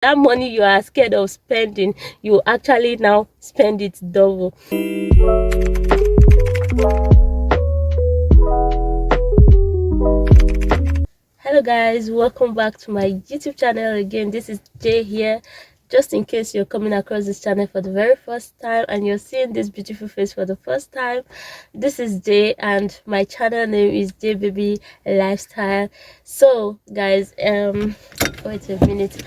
that money you are scared of spending, you actually now spend it double. Hello guys, welcome back to my YouTube channel again. This is Jay here. Just in case you're coming across this channel for the very first time and you're seeing this beautiful face for the first time, this is Jay and my channel name is Jay Baby Lifestyle. So guys, wait a minute.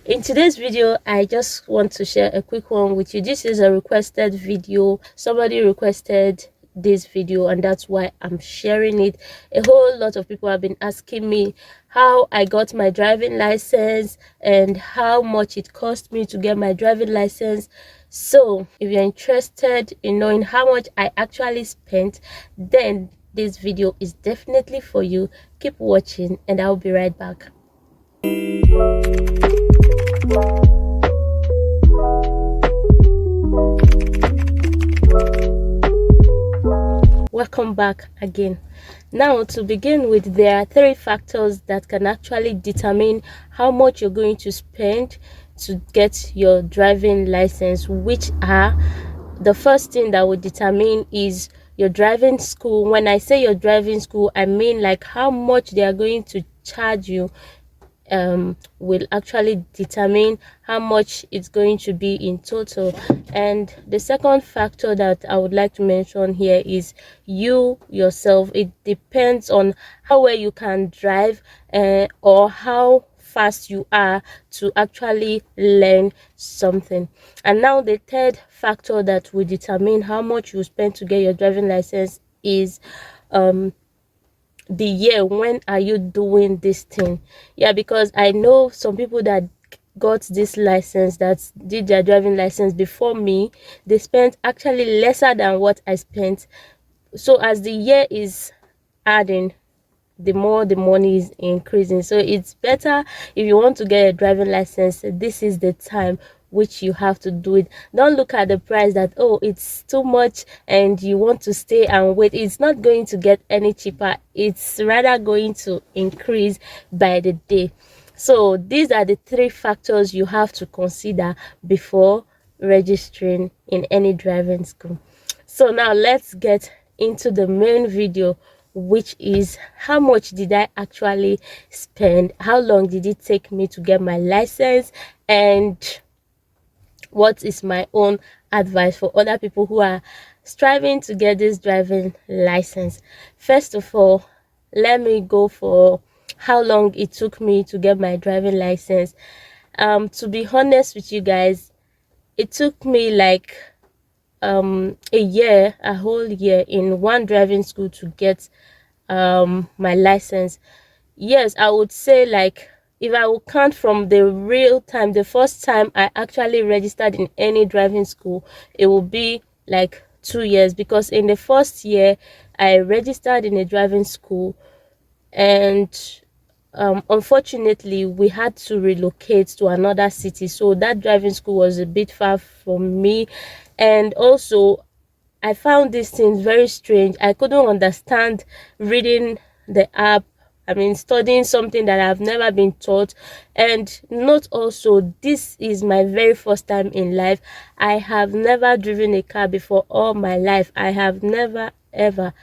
In today's video, I just want to share a quick one with you. This is a requested video. Somebody requested this video and that's why I'm sharing it. A whole lot of people have been asking me how I got my driving license and how much it cost me to get my driving license. So if you're interested in knowing how much I actually spent, then this video is definitely for you. Keep watching and I'll be right back. Welcome back again. Now, to begin with, there are 3 factors that can actually determine how much you're going to spend to get your driving license, which are: the first thing that will determine is your driving school. When I say your driving school, I mean like how much they are going to charge you will actually determine how much it's going to be in total. And the second factor that I would like to mention here is you yourself. It depends on how well you can drive or how fast you are to actually learn something. And now the third factor that will determine how much you spend to get your driving license is the year. When are you doing this thing? Yeah, because I know some people that got this license, that did their driving license before me, they spent actually lesser than what I spent. So as the year is adding, the more the money is increasing. So it's better, if you want to get a driving license, this is the time which you have to do it. Don't look at the price that, oh, it's too much and you want to stay and wait. It's not going to get any cheaper. It's rather going to increase by the day. So these are the 3 factors you have to consider before registering in any driving school. So now let's get into the main video, which is how much did I actually spend, how long did it take me to get my license, and what is my own advice for other people who are striving to get this driving license. First of all, let me go for how long it took me to get my driving license. To be honest with you guys, it took me like a whole year in one driving school to get my license. Yes, I would say, like, if I would count from the real time, the first time I actually registered in any driving school, it will be like 2 years, because in the first year I registered in a driving school and unfortunately we had to relocate to another city, so that driving school was a bit far from me. And also, I found these things very strange. I couldn't understand reading the app. I mean, studying something that I've never been taught. And not also, this is my very first time in life. I have never driven a car before all my life. I have never ever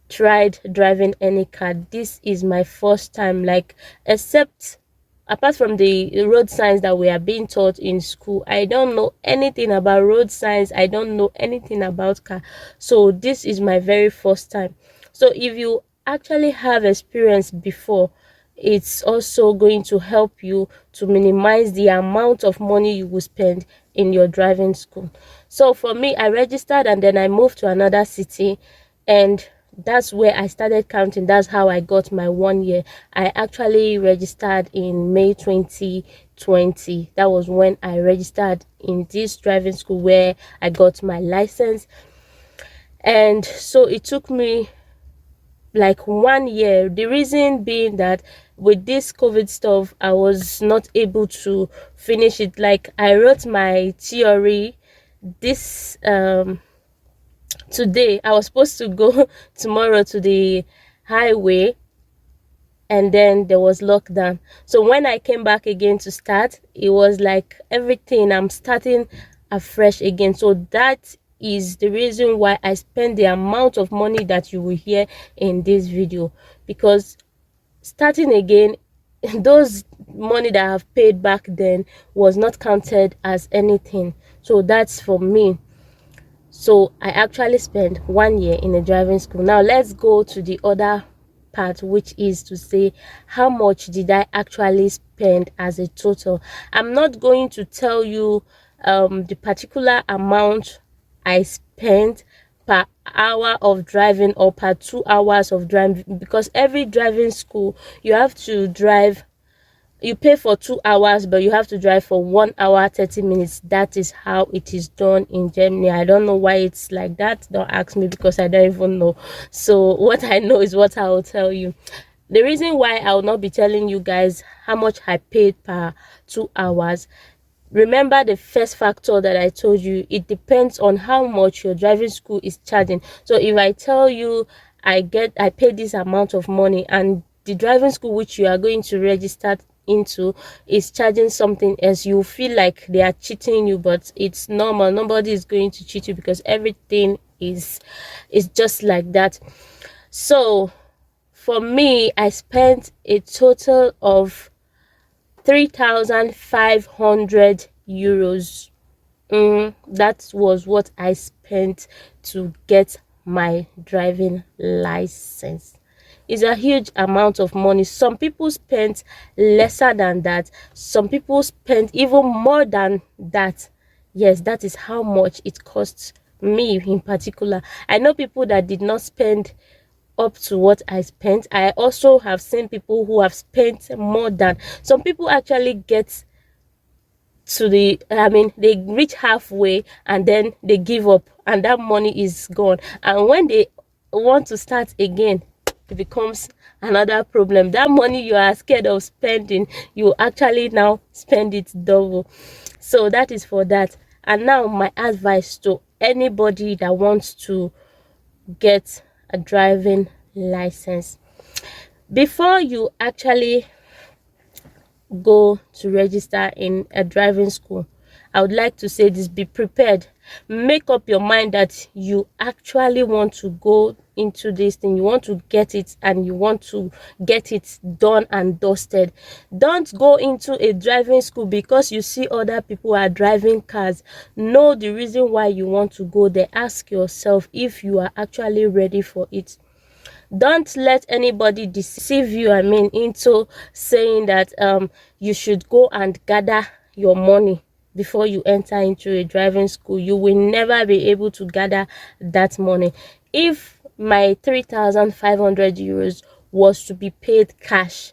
tried driving any car. This is my first time, like, except apart from the road signs that we are being taught in school, I don't know anything about road signs. I don't know anything about car. So this is my very first time. So if you actually have experience before, it's also going to help you to minimize the amount of money you will spend in your driving school. So for me, I registered and then I moved to another city, and that's where I started counting. That's how I got my 1 year. I actually registered in May 2020. That was when I registered in this driving school where I got my license. And so it took me like 1 year. The reason being that with this COVID stuff, I was not able to finish it. Like, I wrote my theory this today. I was supposed to go tomorrow to the highway and then there was lockdown. So when I came back again to start, it was like everything, I'm starting afresh again. So that is the reason why I spend the amount of money that you will hear in this video, because starting again, those money that I've paid back then was not counted as anything. So that's for me. So I actually spent 1 year in a driving school. Now let's go to the other part, which is to say how much did I actually spend as a total. I'm not going to tell you the particular amount I spent per hour of driving or per 2 hours of driving, because every driving school you have to drive, you pay for 2 hours, but you have to drive for 1 hour 30 minutes. That is how it is done in Germany. I don't know why it's like that. Don't ask me, because I don't even know. So what I know is what I will tell you. The reason why I will not be telling you guys how much I paid per 2 hours, remember the first factor that I told you, it depends on how much your driving school is charging. So if I tell you I pay this amount of money, and the driving school which you are going to register into is charging something else, you feel like they are cheating you, but it's normal. Nobody is going to cheat you, because everything is just like that. So for me, I spent a total of 3,500 euros. That was what I spent to get my driving license. It's a huge amount of money. Some people spent lesser than that. Some people spent even more than that. Yes, that is how much it costs me in particular. I know people that did not spend up to what I spent. I also have seen people who have spent more than. Some people actually get to the, they reach halfway and then they give up, and that money is gone. And when they want to start again, it becomes another problem. That money you are scared of spending, you actually now spend it double. So that is for that. And now my advice to anybody that wants to get a driving license: before you actually go to register in a driving school, I would like to say this: be prepared. Make up your mind that you actually want to go into this thing, you want to get it, and you want to get it done and dusted. Don't go into a driving school because you see other people are driving cars. Know the reason why you want to go there. Ask yourself if you are actually ready for it. Don't let anybody deceive you, into saying that you should go and gather your money before you enter into a driving school. You will never be able to gather that money. If my 3,500 euros was to be paid cash,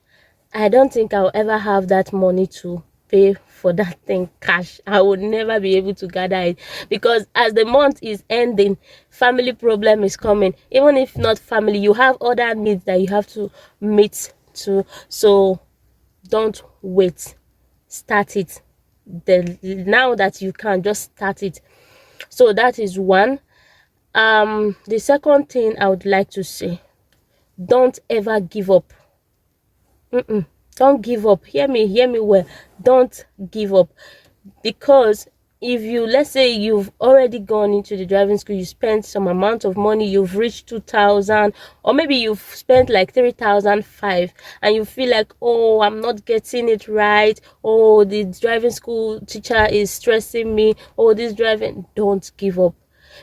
I don't think I'll ever have that money to pay for that thing cash. I would never be able to gather it, because as the month is ending, family problem is coming. Even if not family, you have other needs that you have to meet too. So don't wait, start it. Now that you can, just start it. So that is one. The second thing I would like to say: don't ever give up. Don't give up. Hear me well. Don't give up. Because if you, let's say you've already gone into the driving school, you spent some amount of money, you've reached 2,000, or maybe you've spent like 3,500, and you feel like, oh, I'm not getting it right, oh, the driving school teacher is stressing me, oh, this driving. Don't give up,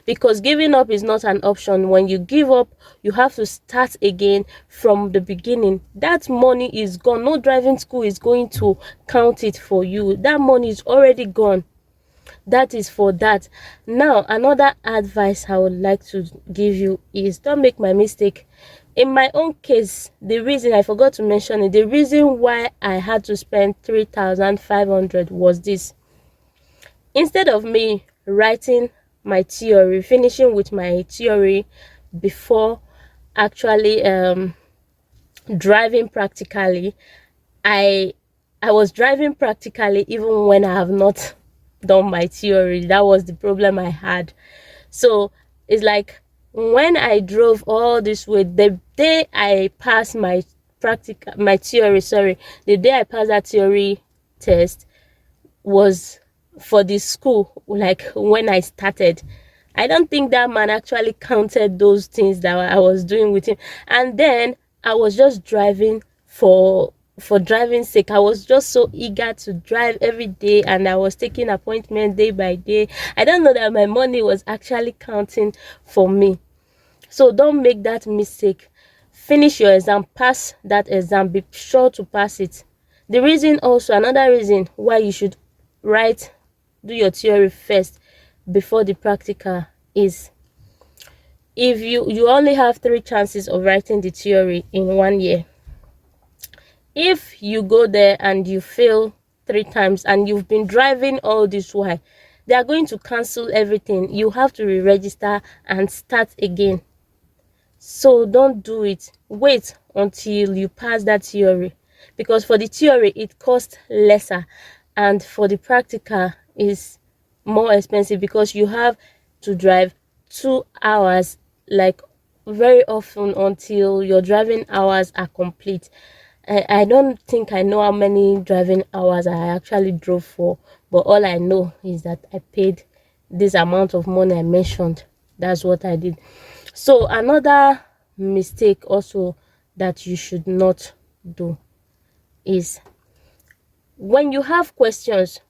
because giving up is not an option. When you give up, you have to start again from the beginning. That money is gone. No driving school is going to count it for you. That money is already gone. That is for that. Now, another advice I would like to give you is, don't make my mistake. In my own case, the reason I forgot to mention it, the reason why I had to spend 3,500 was this: instead of me writing my theory, finishing with my theory before actually driving practically, I was driving practically even when I have not done my theory. That was the problem I had. So it's like, when I drove all this way, the day I passed my practical, my theory, sorry, the day I passed that theory test was for the school, like when I started. I don't think that man actually counted those things that I was doing with him. And then I was just driving for driving sake. I was just so eager to drive every day, and I was taking appointments day by day. I don't know that my money was actually counting for me. So don't make that mistake. Finish your exam, pass that exam, be sure to pass it. The reason also, another reason why you should do your theory first before the practical is, if you only have 3 chances of writing the theory in 1 year. If you go there and you fail 3 times and you've been driving all this while, they are going to cancel everything. You have to re-register and start again. So don't do it. Wait until you pass that theory, because for the theory it costs lesser, and for the practical is more expensive, because you have to drive 2 hours, like very often, until your driving hours are complete. I don't think I know how many driving hours I actually drove for, but all I know is that I paid this amount of money I mentioned. That's what I did. So another mistake also that you should not do is, when you have questions,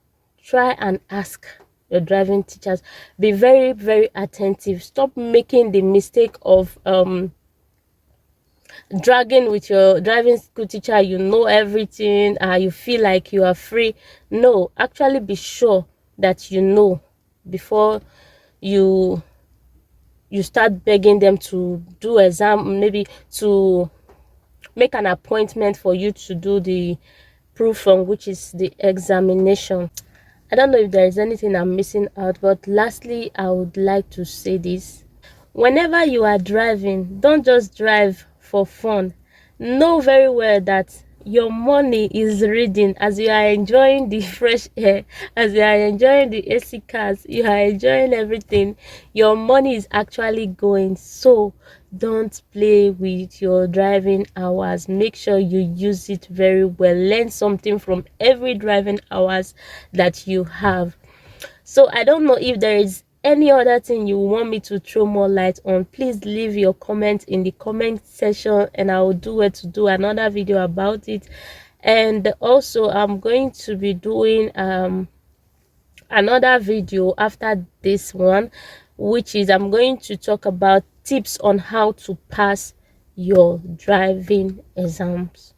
try and ask your driving teachers. Be very, very attentive. Stop making the mistake of dragging with your driving school teacher. You know everything, you feel like you are free. No, actually be sure that you know before you start begging them to do exam, maybe to make an appointment for you to do the proof from, which is the examination. I don't know if there is anything I'm missing out, but lastly, I would like to say this. Whenever you are driving, don't just drive for fun. Know very well that your money is reading. As you are enjoying the fresh air, as you are enjoying the AC cars, you are enjoying everything, your money is actually going. So don't play with your driving hours. Make sure you use it very well. Learn something from every driving hours that you have. So I don't know if there is any other thing you want me to throw more light on. Please leave your comment in the comment section, and I will do it to do another video about it. And also, I'm going to be doing another video after this one, which is, I'm going to talk about tips on how to pass your driving exams.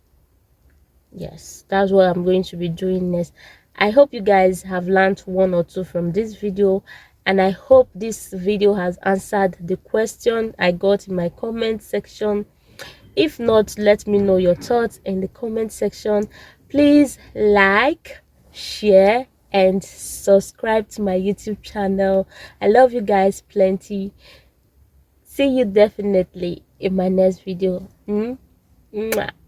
Yes, that's what I'm going to be doing next. I hope you guys have learned 1 or 2 from this video, and I hope this video has answered the question I got in my comment section. If not, let me know your thoughts in the comment section. Please like, share, and subscribe to my YouTube channel. I love you guys plenty. See you definitely in my next video. Mwah.